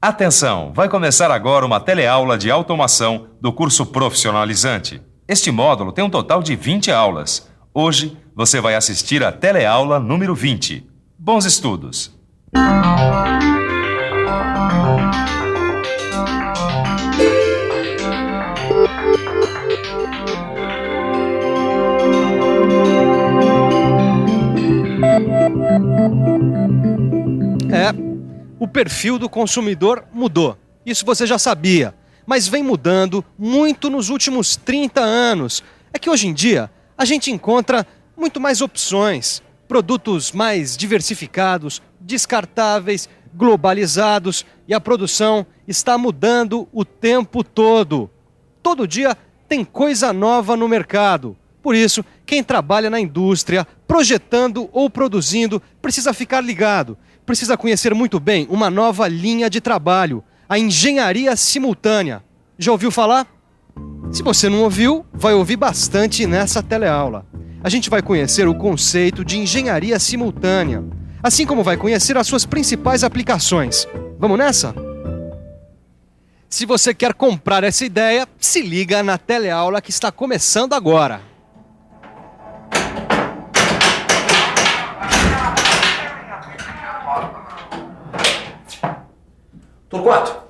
Atenção, vai começar agora uma teleaula de automação do curso profissionalizante. Este módulo tem um total de 20 aulas. Hoje você vai assistir a teleaula número 20. Bons estudos! O perfil do consumidor mudou. Isso você já sabia, mas vem mudando muito nos últimos 30 anos. É que hoje em dia a gente encontra muito mais opções, produtos mais diversificados, descartáveis, globalizados, e a produção está mudando o tempo todo. Todo dia tem coisa nova no mercado. Por isso, quem trabalha na indústria, projetando ou produzindo, precisa ficar ligado. Precisa conhecer muito bem uma nova linha de trabalho, a engenharia simultânea. Já ouviu falar? Se você não ouviu, vai ouvir bastante nessa teleaula. A gente vai conhecer o conceito de engenharia simultânea, assim como vai conhecer as suas principais aplicações. Vamos nessa? Se você quer comprar essa ideia, se liga na teleaula que está começando agora. Torquato,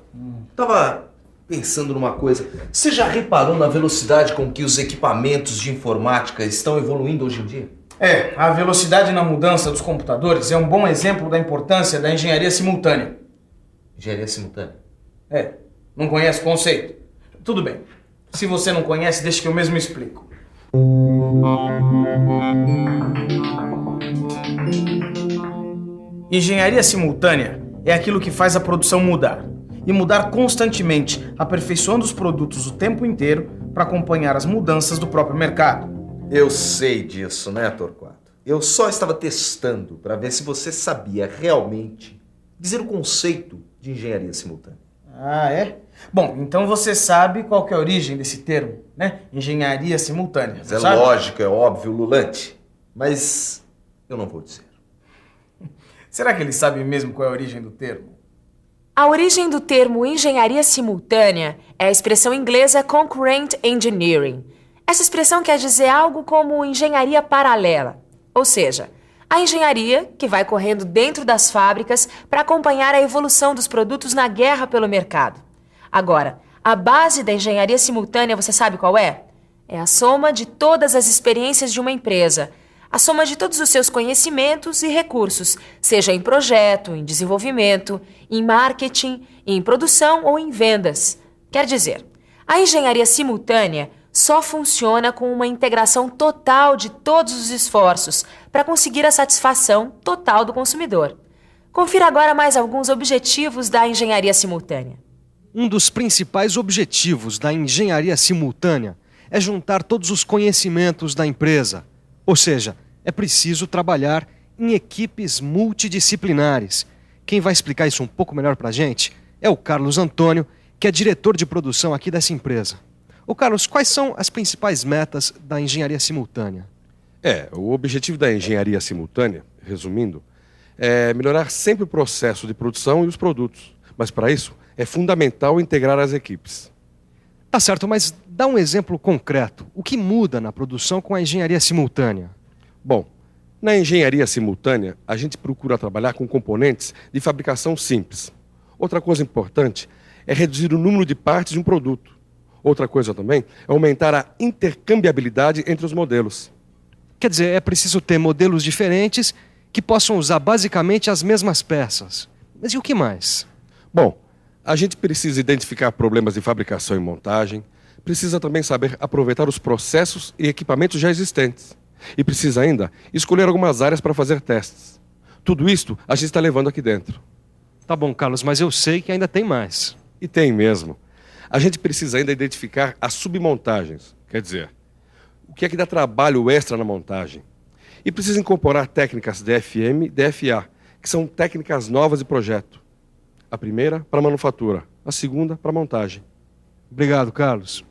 tava pensando numa coisa. Você já reparou na velocidade com que os equipamentos de informática estão evoluindo hoje em dia? A velocidade na mudança dos computadores é um bom exemplo da importância da engenharia simultânea. Engenharia simultânea? Não conhece o conceito? Tudo bem. Se você não conhece, deixa que eu mesmo explico. Engenharia simultânea é aquilo que faz a produção mudar. E mudar constantemente, aperfeiçoando os produtos o tempo inteiro para acompanhar as mudanças do próprio mercado. Eu sei disso, né, Torquato? Eu só estava testando para ver se você sabia realmente dizer o conceito de engenharia simultânea. É? Bom, então você sabe qual que é a origem desse termo, né? Engenharia simultânea. Mas é sabe? lógico, é óbvio, Lulante. Mas eu não vou dizer. Será que ele sabe mesmo qual é a origem do termo? A origem do termo engenharia simultânea é a expressão inglesa concurrent engineering. Essa expressão quer dizer algo como engenharia paralela, ou seja, a engenharia que vai correndo dentro das fábricas para acompanhar a evolução dos produtos na guerra pelo mercado. Agora, a base da engenharia simultânea, você sabe qual é? É a soma de todas as experiências de uma empresa, a soma de todos os seus conhecimentos e recursos, seja em projeto, em desenvolvimento, em marketing, em produção ou em vendas. Quer dizer, a engenharia simultânea só funciona com uma integração total de todos os esforços para conseguir a satisfação total do consumidor. Confira agora mais alguns objetivos da engenharia simultânea. Um dos principais objetivos da engenharia simultânea é juntar todos os conhecimentos da empresa. Ou seja, é preciso trabalhar em equipes multidisciplinares. Quem vai explicar isso um pouco melhor para a gente é o Carlos Antônio, que é diretor de produção aqui dessa empresa. Ô Carlos, quais são as principais metas da engenharia simultânea? O objetivo da engenharia simultânea, resumindo, é melhorar sempre o processo de produção e os produtos. Mas para isso, é fundamental integrar as equipes. Tá certo, mas dá um exemplo concreto. O que muda na produção com a engenharia simultânea? Bom, na engenharia simultânea, a gente procura trabalhar com componentes de fabricação simples. Outra coisa importante é reduzir o número de partes de um produto. Outra coisa também é aumentar a intercambiabilidade entre os modelos. Quer dizer, é preciso ter modelos diferentes que possam usar basicamente as mesmas peças. Mas e o que mais? Bom, a gente precisa identificar problemas de fabricação e montagem, precisa também saber aproveitar os processos e equipamentos já existentes. E precisa ainda escolher algumas áreas para fazer testes. Tudo isto a gente está levando aqui dentro. Tá bom, Carlos, mas eu sei que ainda tem mais. E tem mesmo. A gente precisa ainda identificar as submontagens, quer dizer, o que é que dá trabalho extra na montagem. E precisa incorporar técnicas DFM e DFA, que são técnicas novas de projeto. A primeira para manufatura, a segunda para montagem. Obrigado, Carlos.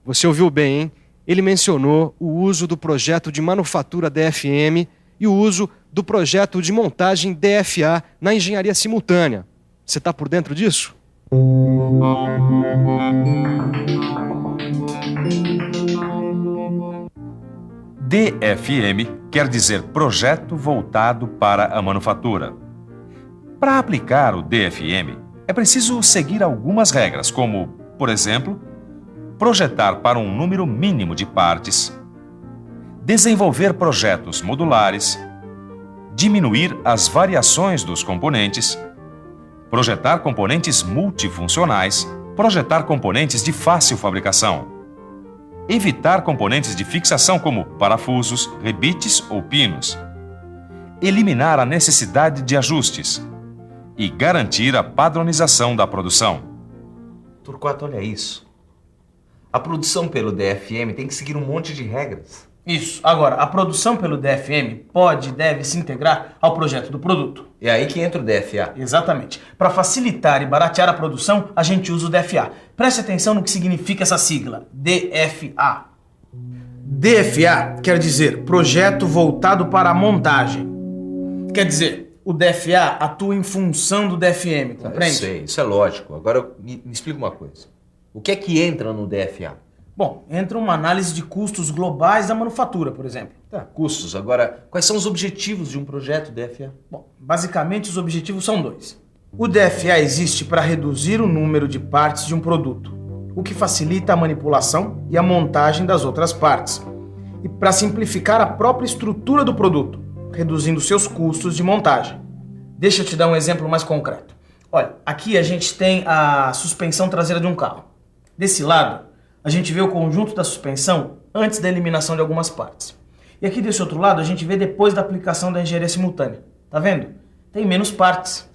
Você ouviu bem, hein? Ele mencionou o uso do projeto de manufatura DFM e o uso do projeto de montagem DFA na engenharia simultânea. Você está por dentro disso? DFM quer dizer Projeto Voltado para a Manufatura. Para aplicar o DFM, é preciso seguir algumas regras, como, por exemplo, projetar para um número mínimo de partes, desenvolver projetos modulares, diminuir as variações dos componentes, projetar componentes multifuncionais, projetar componentes de fácil fabricação, evitar componentes de fixação como parafusos, rebites ou pinos, eliminar a necessidade de ajustes e garantir a padronização da produção. Torquato, olha isso. A produção pelo DFM tem que seguir um monte de regras. Isso. Agora, a produção pelo DFM pode e deve se integrar ao projeto do produto. É aí que entra o DFA. Exatamente. Para facilitar e baratear a produção, a gente usa o DFA. Preste atenção no que significa essa sigla, DFA. DFA quer dizer Projeto Voltado para a Montagem. Quer dizer, o DFA atua em função do DFM, compreende? Eu sei, isso é lógico. Agora, me explica uma coisa. O que é que entra no DFA? Bom, entra uma análise de custos globais da manufatura, por exemplo. Tá, custos. Agora, quais são os objetivos de um projeto DFA? Bom, basicamente os objetivos são dois. O DFA existe para reduzir o número de partes de um produto, o que facilita a manipulação e a montagem das outras partes, e para simplificar a própria estrutura do produto, reduzindo seus custos de montagem. Deixa eu te dar um exemplo mais concreto. Olha, aqui a gente tem a suspensão traseira de um carro. Desse lado, a gente vê o conjunto da suspensão antes da eliminação de algumas partes. E aqui desse outro lado, a gente vê depois da aplicação da engenharia simultânea. Tá vendo? Tem menos partes.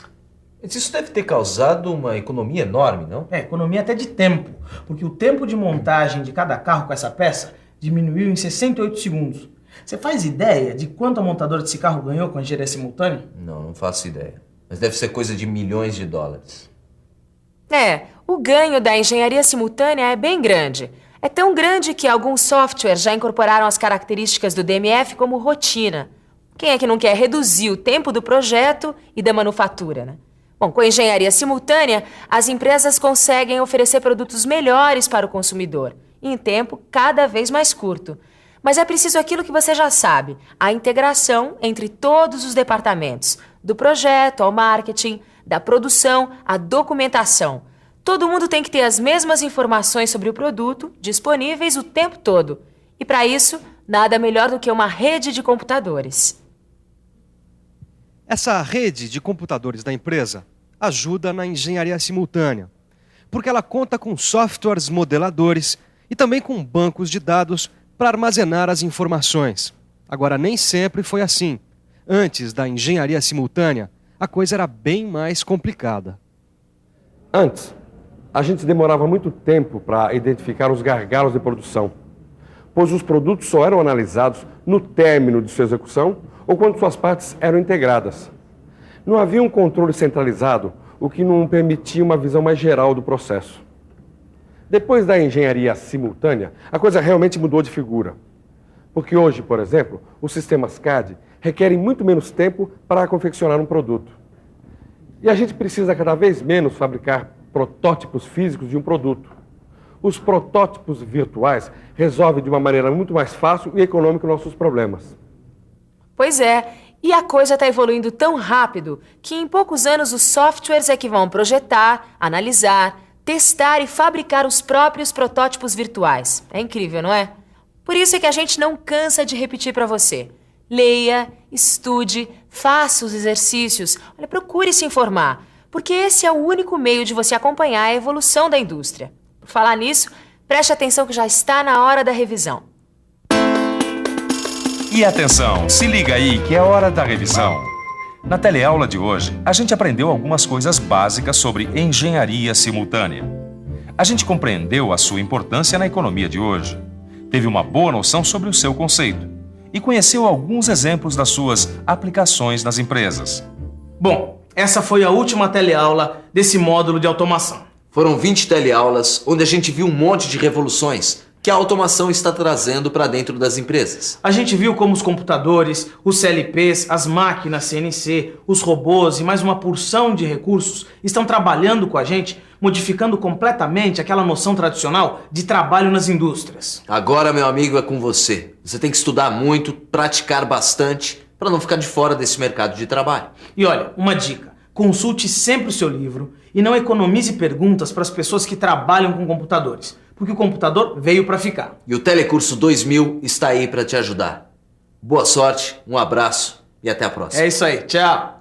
Mas isso deve ter causado uma economia enorme, não? É, economia até de tempo, porque o tempo de montagem de cada carro com essa peça diminuiu em 68 segundos. Você faz ideia de quanto a montadora desse carro ganhou com a engenharia simultânea? Não faço ideia. Mas deve ser coisa de milhões de dólares. É, o ganho da engenharia simultânea é bem grande. É tão grande que alguns softwares já incorporaram as características do DMF como rotina. Quem é que não quer reduzir o tempo do projeto e da manufatura, né? Bom, com a engenharia simultânea, as empresas conseguem oferecer produtos melhores para o consumidor, em tempo cada vez mais curto. Mas é preciso aquilo que você já sabe, a integração entre todos os departamentos, do projeto ao marketing, da produção à documentação. Todo mundo tem que ter as mesmas informações sobre o produto disponíveis o tempo todo. E para isso, nada melhor do que uma rede de computadores. Essa rede de computadores da empresa ajuda na engenharia simultânea, porque ela conta com softwares modeladores e também com bancos de dados para armazenar as informações. Agora, nem sempre foi assim. Antes da engenharia simultânea, a coisa era bem mais complicada. Antes, a gente demorava muito tempo para identificar os gargalos de produção, pois os produtos só eram analisados no término de sua execução ou quando suas partes eram integradas. Não havia um controle centralizado, o que não permitia uma visão mais geral do processo. Depois da engenharia simultânea, a coisa realmente mudou de figura. Porque hoje, por exemplo, os sistemas CAD requerem muito menos tempo para confeccionar um produto. E a gente precisa cada vez menos fabricar protótipos físicos de um produto. Os protótipos virtuais resolvem de uma maneira muito mais fácil e econômica nossos problemas. Pois é, e a coisa está evoluindo tão rápido que em poucos anos os softwares é que vão projetar, analisar, testar e fabricar os próprios protótipos virtuais. É incrível, não é? Por isso é que a gente não cansa de repetir para você. Leia, estude, faça os exercícios, olha, procure se informar, porque esse é o único meio de você acompanhar a evolução da indústria. Por falar nisso, preste atenção que já está na hora da revisão. E atenção, se liga aí que é hora da revisão. Na teleaula de hoje, a gente aprendeu algumas coisas básicas sobre engenharia simultânea. A gente compreendeu a sua importância na economia de hoje, teve uma boa noção sobre o seu conceito e conheceu alguns exemplos das suas aplicações nas empresas. Bom, essa foi a última teleaula desse módulo de automação. Foram 20 teleaulas onde a gente viu um monte de revoluções que a automação está trazendo para dentro das empresas. A gente viu como os computadores, os CLPs, as máquinas CNC, os robôs e mais uma porção de recursos estão trabalhando com a gente, modificando completamente aquela noção tradicional de trabalho nas indústrias. Agora, meu amigo, é com você. Você tem que estudar muito, praticar bastante, para não ficar de fora desse mercado de trabalho. E olha, uma dica: consulte sempre o seu livro e não economize perguntas para as pessoas que trabalham com computadores, porque o computador veio para ficar. E o Telecurso 2000 está aí para te ajudar. Boa sorte, um abraço e até a próxima. É isso aí, tchau!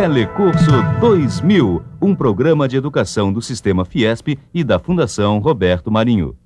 Telecurso 2000, um programa de educação do Sistema Fiesp e da Fundação Roberto Marinho.